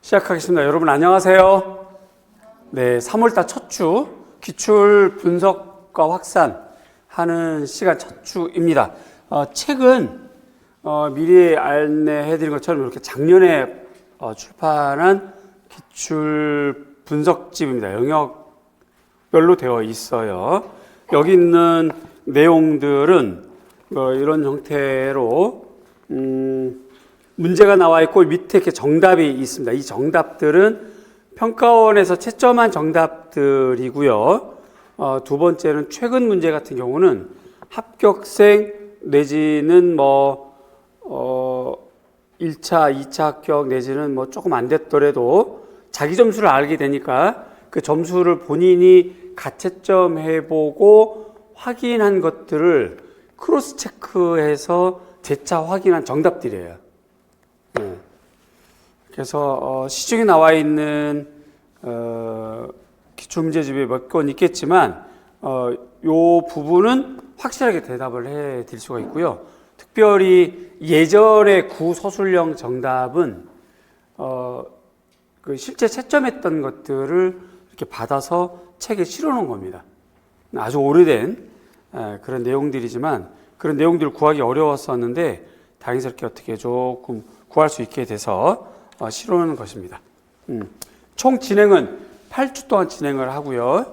시작하겠습니다. 여러분 안녕하세요. 네, 3월달 첫 주 기출 분석과 확산하는 시간 첫 주입니다. 책은 미리 안내해드린 것처럼 이렇게 작년에 출판한 기출 분석집입니다. 영역별로 되어 있어요. 여기 있는 내용들은 이런 형태로 문제가 나와 있고 밑에 이렇게 정답이 있습니다. 이 정답들은 평가원에서 채점한 정답들이고요. 두 번째는 최근 문제 같은 경우는 합격생 내지는 1차, 2차 합격 내지는 조금 안 됐더라도 자기 점수를 알게 되니까 그 점수를 본인이 가채점해보고 확인한 것들을 크로스 체크해서 재차 확인한 정답들이에요. 그래서 시중에 나와 있는 기출문제집이 몇 건 있겠지만 요 부분은 확실하게 대답을 해드릴 수가 있고요. 특별히 예전에 구서술형 정답은 그 실제 채점했던 것들을 이렇게 받아서 책에 실어놓은 겁니다. 아주 오래된 그런 내용들이지만 그런 내용들을 구하기 어려웠었는데 다행스럽게 어떻게 조금 구할 수 있게 돼서 실어놓는 것입니다. 총 진행은 8주 동안 진행을 하고요.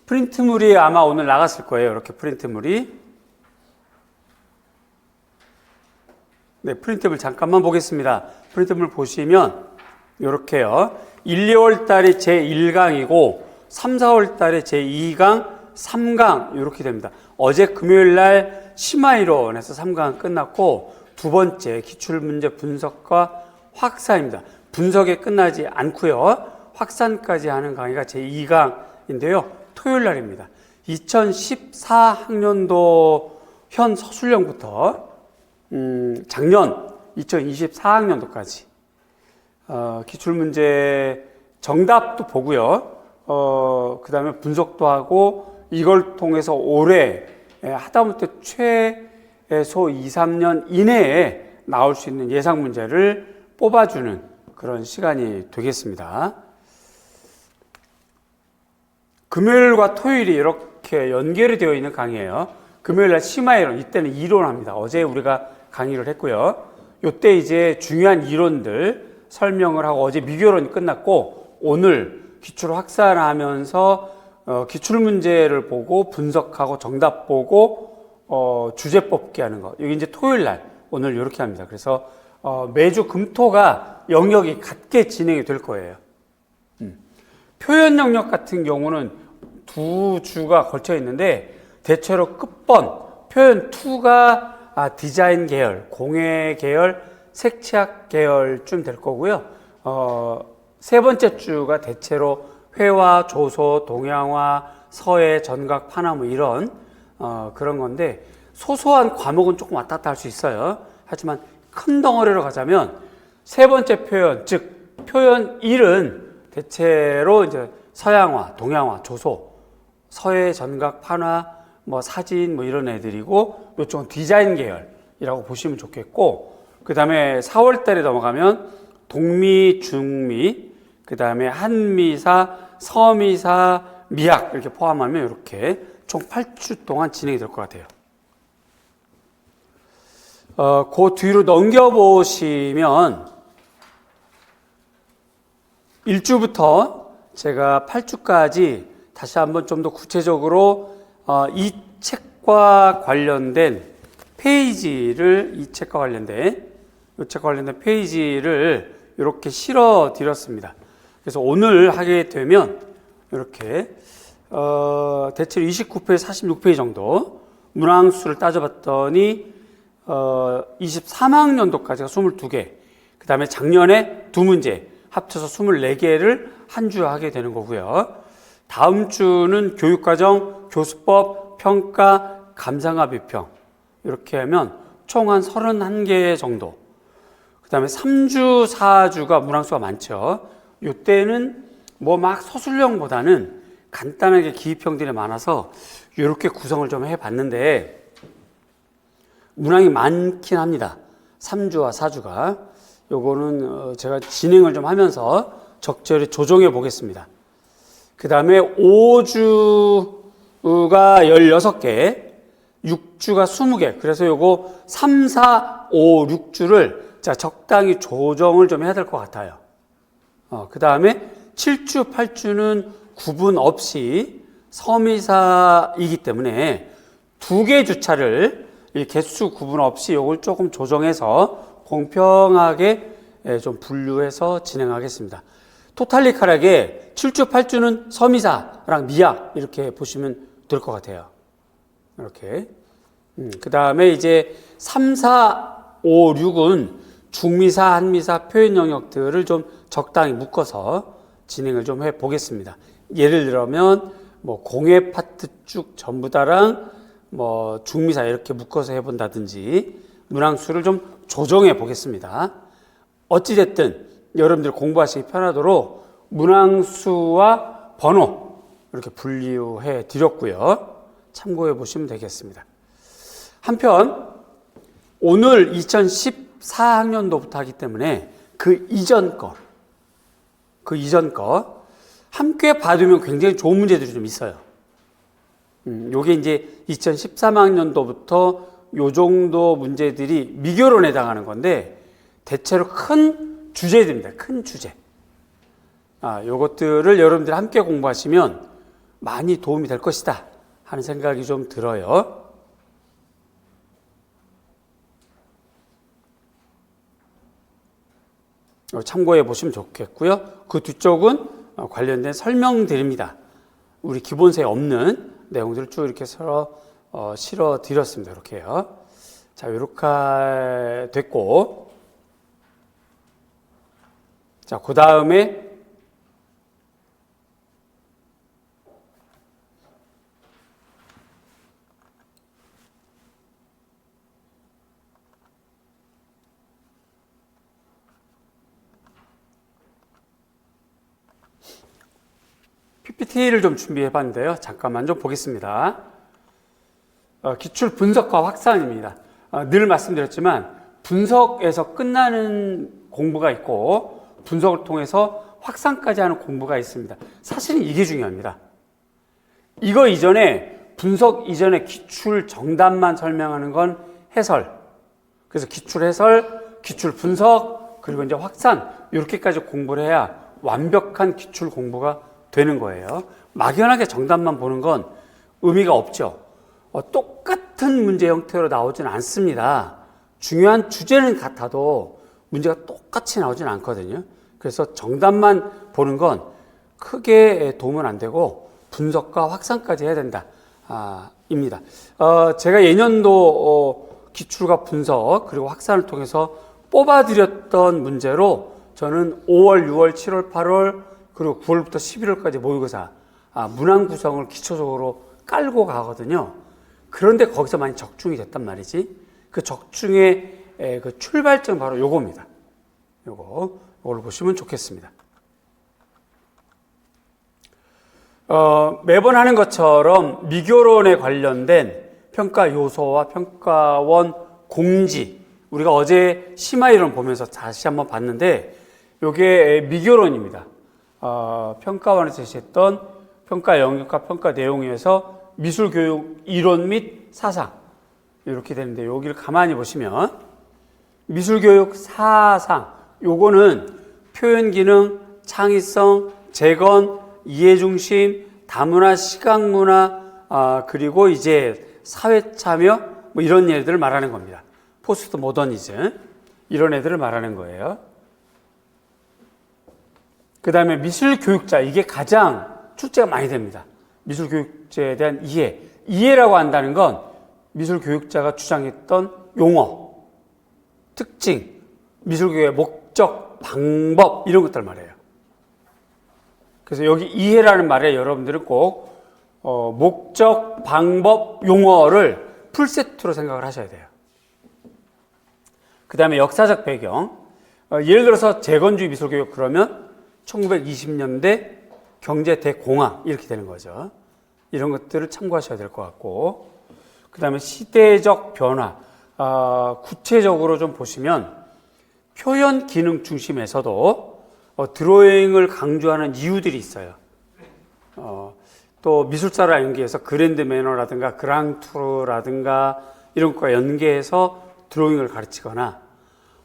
프린트물이 아마 오늘 나갔을 거예요. 이렇게 프린트물이. 네, 프린트물 잠깐만 보겠습니다. 프린트물 보시면 이렇게요. 1, 2월 달에 제1강이고 3, 4월 달에 제2강, 3강 이렇게 됩니다. 어제 금요일 날 심화이론에서 3강 끝났고 두 번째 기출문제 분석과 확산입니다. 분석에 끝나지 않고요. 확산까지 하는 강의가 제2강인데요. 토요일 날입니다. 2014학년도 현 서술형부터 작년 2024학년도까지 기출문제 정답도 보고요. 그 다음에 분석도 하고 이걸 통해서 올해 하다못해 최소 2, 3년 이내에 나올 수 있는 예상 문제를 뽑아주는 그런 시간이 되겠습니다. 금요일과 토요일이 이렇게 연결이 되어 있는 강의예요. 금요일날 심화이론, 이때는 이론합니다. 어제 우리가 강의를 했고요. 이때 이제 중요한 이론들 설명을 하고 어제 미교론이 끝났고 오늘 기출 확산하면서 기출문제를 보고 분석하고 정답 보고 주제 뽑기 하는 거. 여기 이제 토요일 날 오늘 이렇게 합니다. 그래서 매주 금토가 영역이 같게 진행이 될 거예요. 표현 영역 같은 경우는 두 주가 걸쳐 있는데 대체로 끝번 표현 2가 디자인 계열, 공예 계열, 색채학 계열쯤 될 거고요. 세 번째 주가 대체로 회화, 조소, 동양화, 서예, 전각, 판화 이런 그런 건데 소소한 과목은 조금 왔다 갔다 할 수 있어요. 하지만 큰 덩어리로 가자면 세 번째 표현, 즉 표현 1은 대체로 이제 서양화, 동양화, 조소, 서예, 전각, 판화, 사진 이런 애들이고 이쪽은 디자인 계열이라고 보시면 좋겠고 그 다음에 4월 달에 넘어가면 동미, 중미, 그 다음에 한미사, 서미사, 미학 이렇게 포함하면 이렇게 총 8주 동안 진행이 될 것 같아요. 그 뒤로 넘겨보시면 1주부터 제가 8주까지 다시 한번 좀 더 구체적으로 이 책과 관련된 페이지를 이 책과 관련된 페이지를 이렇게 실어 드렸습니다. 그래서 오늘 하게 되면 이렇게 대체로 29페이지, 46페이지 정도 문항수를 따져봤더니 23학년도까지가 22개 그 다음에 작년에 2문제 합쳐서 24개를 한 주 하게 되는 거고요. 다음 주는 교육과정, 교수법, 평가, 감상과 비평 이렇게 하면 총 한 31개 정도. 그 다음에 3주, 4주가 문항수가 많죠. 이때는 막 서술형보다는 간단하게 기입형들이 많아서 이렇게 구성을 좀 해봤는데 문항이 많긴 합니다. 3주와 4주가. 요거는 제가 진행을 좀 하면서 적절히 조정해 보겠습니다. 그 다음에 5주가 16개, 6주가 20개. 그래서 요거 3, 4, 5, 6주를 자, 적당히 조정을 좀 해야 될 것 같아요. 그 다음에 7주, 8주는 구분 없이 섬이사이기 때문에 2개 주차를 이 개수 구분 없이 요걸 조금 조정해서 공평하게 좀 분류해서 진행하겠습니다. 토탈리칼하게 7주, 8주는 섬이사랑 미약 이렇게 보시면 될 것 같아요. 이렇게. 그 다음에 이제 3, 4, 5, 6은 중미사, 한미사 표현 영역들을 좀 적당히 묶어서 진행을 좀 해 보겠습니다. 예를 들면 뭐 공예 파트 쭉 전부 다랑 뭐 중미사 이렇게 묶어서 해본다든지 문항수를 좀 조정해 보겠습니다. 어찌됐든 여러분들 공부하시기 편하도록 문항수와 번호 이렇게 분류해 드렸고요. 참고해 보시면 되겠습니다. 한편 오늘 2014학년도부터 하기 때문에 그 이전 거 함께 봐두면 굉장히 좋은 문제들이 좀 있어요. 요게 이제 2013학년도부터 요 정도 문제들이 미교론에 해당하는 건데 대체로 큰 주제들입니다. 큰 주제. 요것들을 여러분들 함께 공부하시면 많이 도움이 될 것이다 하는 생각이 좀 들어요. 참고해 보시면 좋겠고요. 그 뒤쪽은 관련된 설명드립니다. 우리 기본서에 없는 내용들을 쭉 이렇게 실어 드렸습니다. 이렇게요. 자, 이렇게 됐고, 자, 그 다음에 PPT를 좀 준비해 봤는데요. 잠깐만 좀 보겠습니다. 기출 분석과 확산입니다. 늘 말씀드렸지만 분석에서 끝나는 공부가 있고 분석을 통해서 확산까지 하는 공부가 있습니다. 사실은 이게 중요합니다. 이거 이전에 분석 이전에 기출 정답만 설명하는 건 해설. 그래서 기출 해설, 기출 분석, 그리고 이제 확산 이렇게까지 공부를 해야 완벽한 기출 공부가 되는 거예요. 막연하게 정답만 보는 건 의미가 없죠. 똑같은 문제 형태로 나오지는 않습니다. 중요한 주제는 같아도 문제가 똑같이 나오지는 않거든요. 그래서 정답만 보는 건 크게 도움은 안 되고 분석과 확산까지 해야 된다. 입니다. 제가 예년도 기출과 분석 그리고 확산을 통해서 뽑아드렸던 문제로 저는 5월, 6월, 7월, 8월 그리고 9월부터 11월까지 모의고사 문항 구성을 기초적으로 깔고 가거든요. 그런데 거기서 많이 적중이 됐단 말이지. 그 적중의 그 출발점 바로 요겁니다. 요걸 보시면 좋겠습니다. 매번 하는 것처럼 미교론에 관련된 평가 요소와 평가원 공지, 우리가 어제 심화이론 보면서 다시 한번 봤는데 요게 미교론입니다. 평가원에서 제시했던 평가 영역과 평가 내용에서 미술교육 이론 및 사상 이렇게 되는데 여기를 가만히 보시면 미술교육 사상 요거는 표현기능, 창의성, 재건, 이해중심, 다문화, 시각문화 그리고 이제 사회참여 뭐 이런 예들을 말하는 겁니다. 포스트 모더니즘 이런 애들을 말하는 거예요. 그 다음에 미술교육자, 이게 가장 출제가 많이 됩니다. 미술교육자에 대한 이해라고 한다는 건 미술교육자가 주장했던 용어, 특징, 미술교육의 목적, 방법 이런 것들 말이에요. 그래서 여기 이해라는 말에 여러분들은 꼭 목적, 방법, 용어를 풀세트로 생각을 하셔야 돼요. 그 다음에 역사적 배경, 예를 들어서 재건주의 미술교육 그러면 1920년대 경제 대공황 이렇게 되는 거죠. 이런 것들을 참고하셔야 될 것 같고, 그 다음에 시대적 변화, 구체적으로 좀 보시면 표현 기능 중심에서도 드로잉을 강조하는 이유들이 있어요. 또 미술사를 연계해서 그랜드 매너라든가 그랑투르라든가 이런 것과 연계해서 드로잉을 가르치거나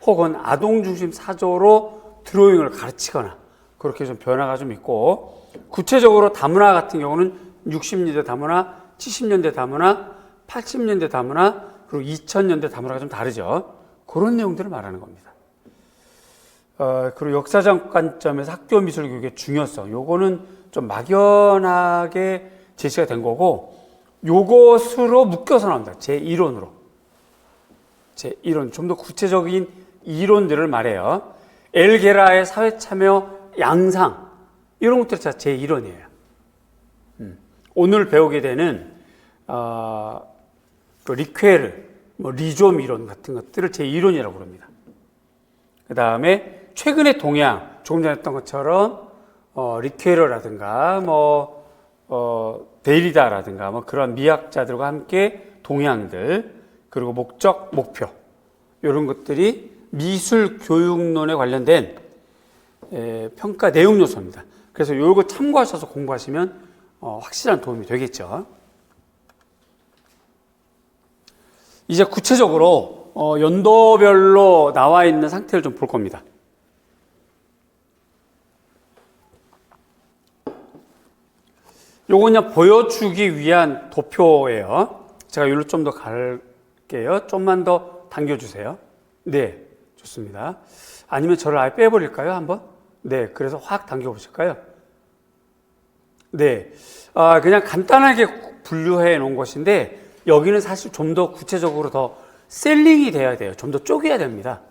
혹은 아동 중심 사조로 드로잉을 가르치거나 그렇게 좀 변화가 좀 있고, 구체적으로 다문화 같은 경우는 60년대 다문화, 70년대 다문화, 80년대 다문화, 그리고 2000년대 다문화가 좀 다르죠. 그런 내용들을 말하는 겁니다. 그리고 역사적 관점에서 학교 미술 교육의 중요성, 요거는 좀 막연하게 제시가 된 거고, 요것으로 묶여서 나옵니다. 제 이론으로. 제 이론, 좀 더 구체적인 이론들을 말해요. 엘게라의 사회참여 양상, 이런 것들이 제 이론이에요. 오늘 배우게 되는 또 리퀘르, 리좀 이론 같은 것들을 제 이론이라고 부릅니다. 그 다음에 최근의 동향, 조금 전에 했던 것처럼 리퀘르라든가 데리다라든가 그런 미학자들과 함께 동향들, 그리고 목적, 목표, 이런 것들이 미술 교육론에 관련된 평가 내용 요소입니다. 그래서 이거 참고하셔서 공부하시면 확실한 도움이 되겠죠. 이제 구체적으로 연도별로 나와 있는 상태를 좀 볼 겁니다. 요거는 보여주기 위한 도표예요. 제가 여기로 좀 더 갈게요. 좀만 더 당겨주세요. 네, 좋습니다. 아니면 저를 아예 빼버릴까요, 한번? 네, 그래서 확 당겨보실까요? 네, 그냥 간단하게 분류해 놓은 것인데, 여기는 사실 좀 더 구체적으로 더 셀링이 돼야 돼요. 좀 더 쪼개야 됩니다.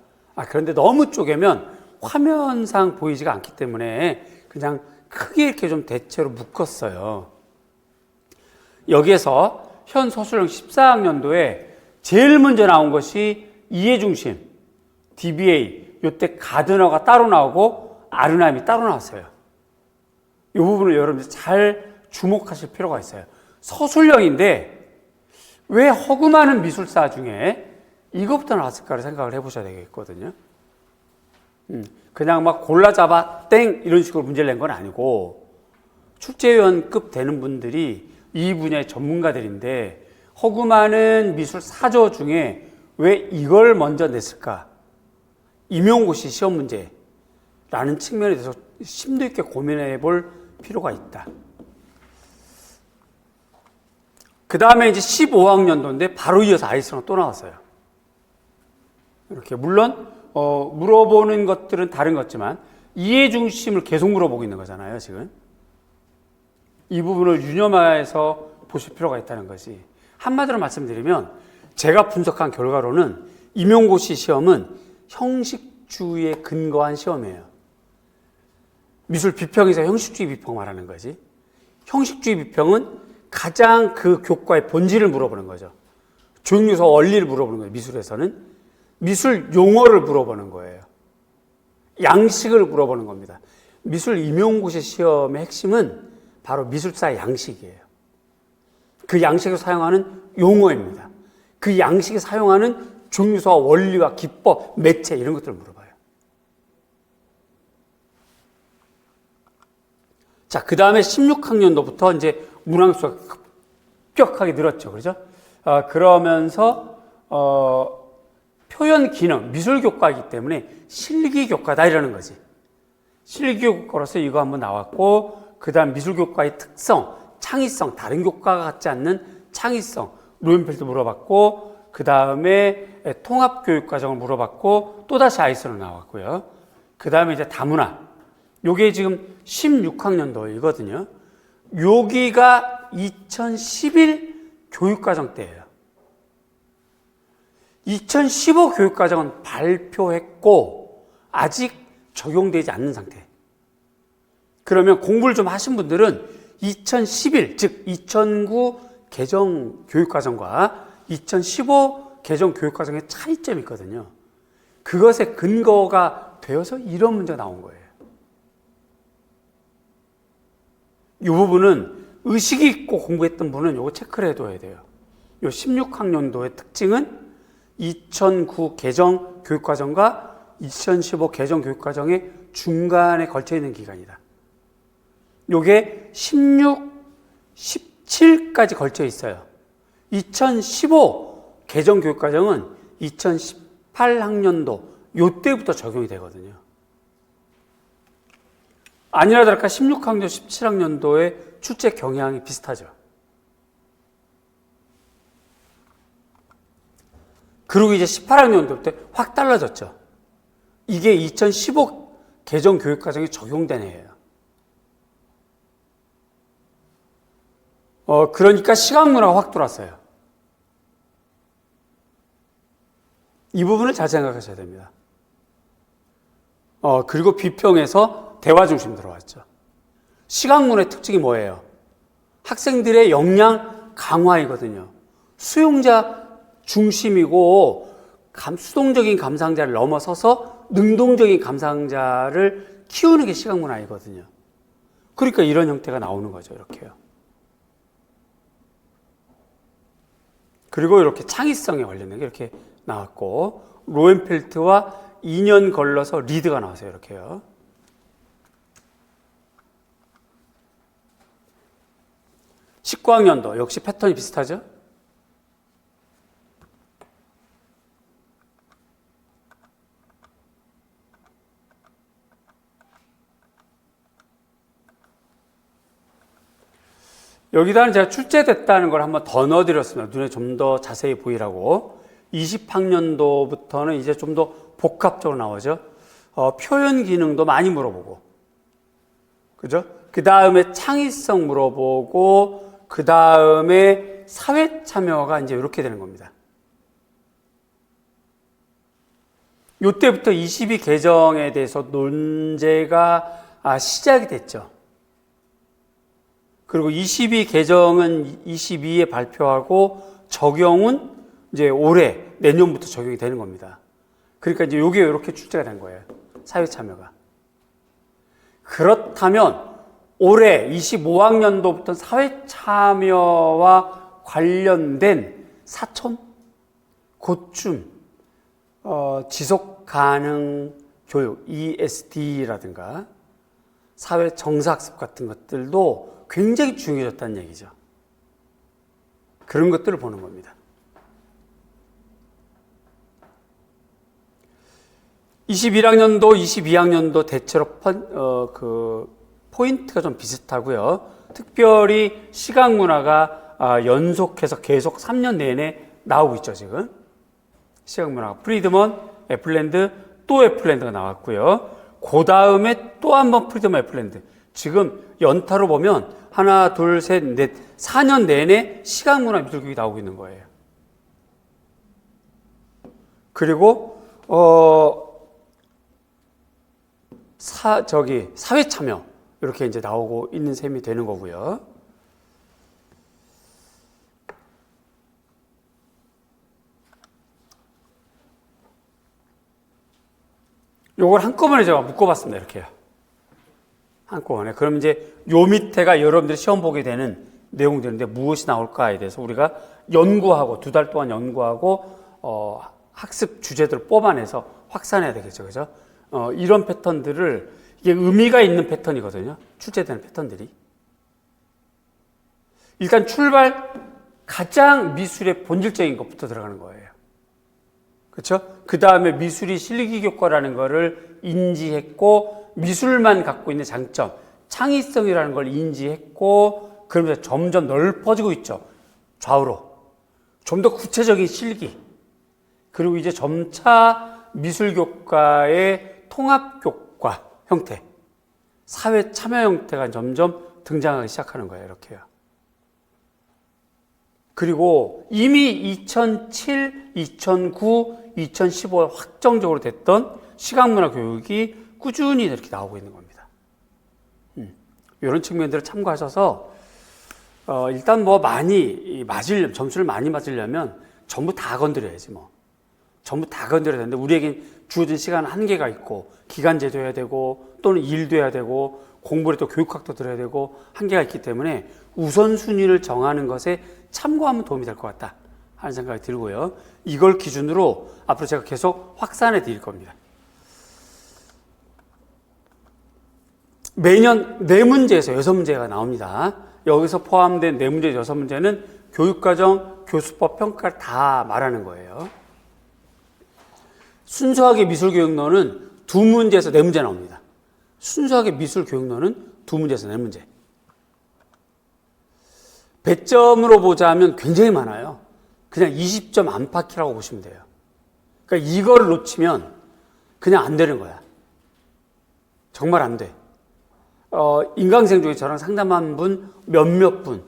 그런데 너무 쪼개면 화면상 보이지가 않기 때문에 그냥 크게 이렇게 좀 대체로 묶었어요. 여기에서 현 서술형 14학년도에 제일 먼저 나온 것이 이해중심, DBA, 요때 가드너가 따로 나오고 아르나임이 따로 나왔어요. 이 부분을 여러분들 잘 주목하실 필요가 있어요. 서술형인데 왜 허구 많은 미술사 중에 이것부터 나왔을까를 생각을 해보셔야 되겠거든요. 그냥 막 골라 잡아 땡 이런 식으로 문제를 낸 건 아니고, 출제위원급 되는 분들이 이 분야의 전문가들인데 허구 많은 미술 사조 중에 왜 이걸 먼저 냈을까? 임용고시 시험 문제라는 측면에 대해서 심도 있게 고민해 볼 필요가 있다. 그 다음에 이제 15학년도인데 바로 이어서 아이스가 또 나왔어요. 이렇게 물론 물어보는 것들은 다른 것지만 이해 중심을 계속 물어보고 있는 거잖아요, 지금. 이 부분을 유념해서 보실 필요가 있다는 것이. 한마디로 말씀드리면 제가 분석한 결과로는 임용고시 시험은 형식주의에 근거한 시험이에요. 미술 비평에서 형식주의 비평 말하는 거지. 형식주의 비평은 가장 그 교과의 본질을 물어보는 거죠. 조형요소 원리를 물어보는 거예요. 미술에서는 미술 용어를 물어보는 거예요. 양식을 물어보는 겁니다. 미술 임용고시 시험의 핵심은 바로 미술사 양식이에요. 그 양식을 사용하는 용어입니다. 그 양식이 사용하는 조형요소와 원리와 기법, 매체 이런 것들을 물어봐요. 자, 그 다음에 16학년도부터 이제 문항수가 급격하게 늘었죠. 그렇죠? 그러면서 표현 기능, 미술 교과이기 때문에 실기 교과다 이러는 거지. 실기 교과로서 이거 한번 나왔고, 그 다음 미술 교과의 특성, 창의성, 다른 교과가 같지 않는 창의성, 루엔펠트 물어봤고, 그 다음에 통합교육과정을 물어봤고, 또다시 아이스로 나왔고요. 그 다음에 이제 다문화. 요게 지금 16학년도이거든요. 여기가 2011 교육과정 때예요. 2015 교육과정은 발표했고 아직 적용되지 않는 상태. 그러면 공부를 좀 하신 분들은 2011, 즉 2009 개정 교육과정과 2015 개정 교육과정의 차이점이 있거든요. 그것의 근거가 되어서 이런 문제가 나온 거예요. 이 부분은 의식이 있고 공부했던 분은 이거 체크를 해둬야 돼요. 이 16학년도의 특징은 2009 개정 교육과정과 2015 개정 교육과정의 중간에 걸쳐 있는 기간이다. 요게 16, 17까지 걸쳐 있어요. 2015 개정 교육과정은 2018학년도 요때부터 적용이 되거든요. 아니나 다를까 16학년, 17학년도의 출제 경향이 비슷하죠. 그리고 이제 18학년도 때 확 달라졌죠. 이게 2015 개정 교육과정이 적용된 해예요. 그러니까 시각문화가 확 들어왔어요. 이 부분을 잘 생각하셔야 됩니다. 그리고 비평에서 대화 중심 들어왔죠. 시각문화의 특징이 뭐예요? 학생들의 역량 강화이거든요. 수용자 중심이고 수동적인 감상자를 넘어서서 능동적인 감상자를 키우는 게 시각문화이거든요. 그러니까 이런 형태가 나오는 거죠. 이렇게요. 그리고 이렇게 창의성에 관련된 게 이렇게 나왔고, 로엔펠트와 2년 걸러서 리드가 나왔어요. 이렇게요. (19학년도) 역시 패턴이 비슷하죠. 여기다는 제가 출제됐다는 걸 한번 더 넣어드렸습니다. 눈에 좀 더 자세히 보이라고. 20학년도부터는 이제 좀 더 복합적으로 나오죠. 표현 기능도 많이 물어보고, 그죠? 그 다음에 창의성 물어보고, 그 다음에 사회 참여가 이제 이렇게 되는 겁니다. 요때부터 22 개정에 대해서 논제가 시작이 됐죠. 그리고 22 개정은 22에 발표하고 적용은 이제 올해 내년부터 적용이 되는 겁니다. 그러니까 이제 요게 이렇게 출제가 된 거예요. 사회 참여가. 그렇다면 올해 25학년도부터 사회 참여와 관련된 사촌, 고충, 지속 가능 교육, ESD라든가 사회 정사학습 같은 것들도 굉장히 중요해졌다는 얘기죠. 그런 것들을 보는 겁니다. 21학년도, 22학년도 대체로 포인트가 좀 비슷하고요. 특별히 시각문화가 연속해서 계속 3년 내내 나오고 있죠, 지금. 시각문화가 프리드먼, 애플랜드, 또 애플랜드가 나왔고요. 그 다음에 또 한 번 프리드먼, 애플랜드. 지금 연타로 보면 하나, 둘, 셋, 넷, 4년 내내 시각문화 미술교육이 나오고 있는 거예요. 그리고 사회 참여 이렇게 이제 나오고 있는 셈이 되는 거고요. 요걸 한꺼번에 제가 묶어봤습니다. 이렇게요. 한꺼번에. 그럼 이제 요 밑에가 여러분들이 시험 보게 되는 내용들인데 무엇이 나올까에 대해서 우리가 연구하고 2달 동안 연구하고 학습 주제들을 뽑아내서 확산해야 되겠죠. 그죠? 이런 패턴들을 이게 의미가 있는 패턴이거든요. 출제되는 패턴들이. 일단 출발 가장 미술의 본질적인 것부터 들어가는 거예요. 그렇죠? 그 다음에 미술이 실기교과라는 거를 인지했고 미술만 갖고 있는 장점, 창의성이라는 걸 인지했고 그러면서 점점 넓어지고 있죠. 좌우로. 좀 더 구체적인 실기. 그리고 이제 점차 미술교과의 통합교과 형태, 사회 참여 형태가 점점 등장하기 시작하는 거예요. 이렇게요. 그리고 이미 2007, 2009, 2015에 확정적으로 됐던 시각문화 교육이 꾸준히 이렇게 나오고 있는 겁니다. 이런 측면들을 참고하셔서 일단 뭐 많이 점수를 많이 맞으려면 전부 다 건드려야지 뭐. 전부 다 건드려야 되는데 우리에게 주어진 시간은 한계가 있고 기간제도 해야 되고 또는 일도 해야 되고 공부를 또 교육학도 들어야 되고 한계가 있기 때문에 우선순위를 정하는 것에 참고하면 도움이 될 것 같다. 하는 생각이 들고요. 이걸 기준으로 앞으로 제가 계속 확산해 드릴 겁니다. 매년 4문제에서 6문제가 나옵니다. 여기서 포함된 4문제, 6문제는 교육과정, 교수법, 평가를 다 말하는 거예요. 순수하게 미술교육론은 2문제에서 4문제 나옵니다. 순수하게 미술교육론은 2문제에서 4문제. 배점으로 보자면 굉장히 많아요. 그냥 20점 안팎이라고 보시면 돼요. 그러니까 이거를 놓치면 그냥 안 되는 거야. 정말 안 돼. 인강생 중에 저랑 상담한 분, 몇몇 분,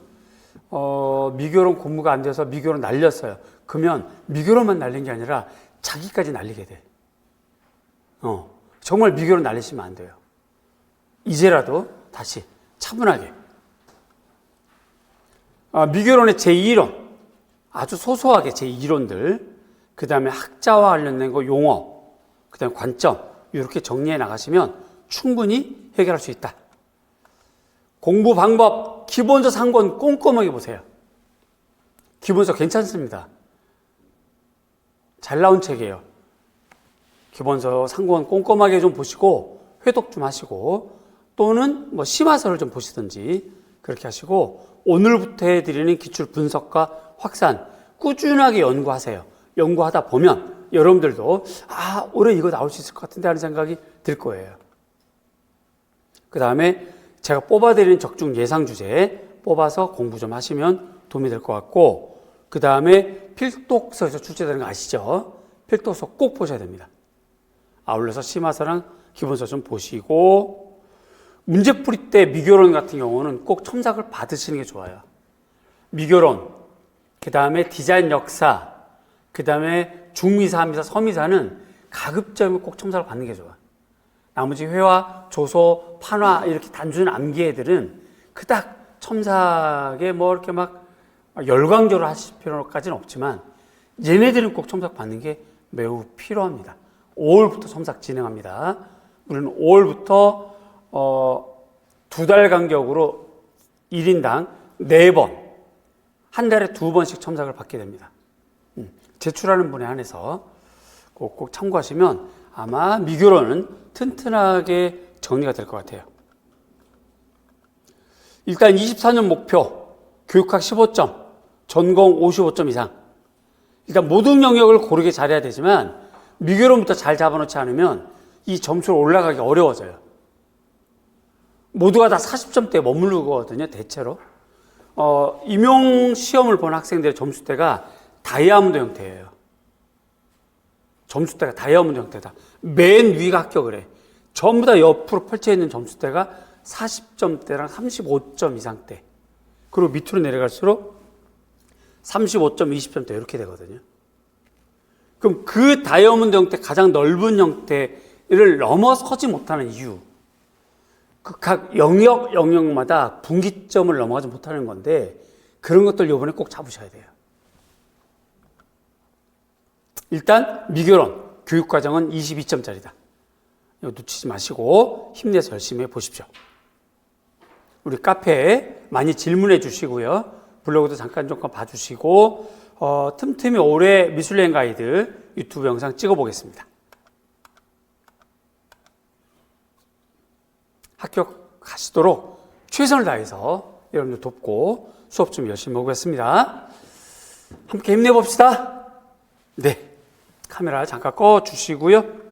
미교론 공부가 안 돼서 미교론 날렸어요. 그러면 미교론만 날린 게 아니라 자기까지 날리게 돼. 정말 미교론 날리시면 안 돼요. 이제라도 다시 차분하게. 미교론의 제2론, 아주 소소하게 제2론들, 그 다음에 학자와 관련된 거 용어, 그 다음에 관점, 이렇게 정리해 나가시면 충분히 해결할 수 있다. 공부 방법, 기본서 상권 꼼꼼하게 보세요. 기본서 괜찮습니다. 잘 나온 책이에요. 기본서 상권 꼼꼼하게 좀 보시고 회독 좀 하시고 또는 뭐 심화서를 좀 보시든지 그렇게 하시고 오늘부터 해드리는 기출 분석과 확산 꾸준하게 연구하세요. 연구하다 보면 여러분들도 올해 이거 나올 수 있을 것 같은데 하는 생각이 들 거예요. 그 다음에 제가 뽑아드리는 적중 예상 주제 뽑아서 공부 좀 하시면 도움이 될 것 같고 그 다음에 필독서에서 출제되는 거 아시죠? 필독서 꼭 보셔야 됩니다. 아울러서 심화서랑 기본서 좀 보시고 문제풀이 때 미교론 같은 경우는 꼭 첨삭을 받으시는 게 좋아요. 미교론, 그 다음에 디자인 역사, 그 다음에 중미사, 함미사, 서미사는 가급적이면 꼭 첨삭을 받는 게 좋아. 나머지 회화, 조소, 판화 이렇게 단순한 암기애들은 그닥 첨삭에 뭐 이렇게 막 열광적으로 하실 필요까지는 없지만 얘네들은 꼭 첨삭 받는 게 매우 필요합니다. 5월부터 첨삭 진행합니다. 우리는 5월부터 2달 간격으로 1인당 4번, 한 달에 2번씩 첨삭을 받게 됩니다. 제출하는 분에 한해서 꼭 참고하시면 아마 미교론은 튼튼하게 정리가 될 것 같아요. 일단 24년 목표, 교육학 15점, 전공 55점 이상. 일단 모든 영역을 고르게 잘해야 되지만 미교론부터 잘 잡아놓지 않으면 이 점수를 올라가기 어려워져요. 모두가 다 40점대에 머무르거든요, 대체로. 임용 시험을 본 학생들의 점수대가 다이아몬드 형태예요. 점수대가 다이아몬드 형태다. 맨 위가 합격을 해. 전부 다 옆으로 펼쳐있는 점수대가 40점대랑 35점 이상대. 그리고 밑으로 내려갈수록 35점, 20점대 이렇게 되거든요. 그럼 그 다이아몬드 형태, 가장 넓은 형태를 넘어서지 못하는 이유. 그 각 영역마다 분기점을 넘어가지 못하는 건데 그런 것들 이번에 꼭 잡으셔야 돼요. 일단 미교론 교육과정은 22점짜리다. 이거 놓치지 마시고 힘내서 열심히 해보십시오. 우리 카페에 많이 질문해 주시고요. 블로그도 잠깐 봐주시고 틈틈이 올해 미술여행 가이드 유튜브 영상 찍어보겠습니다. 합격하시도록 최선을 다해서 여러분들 돕고 수업 좀 열심히 해보겠습니다. 함께 힘내봅시다. 네, 카메라 잠깐 꺼주시고요.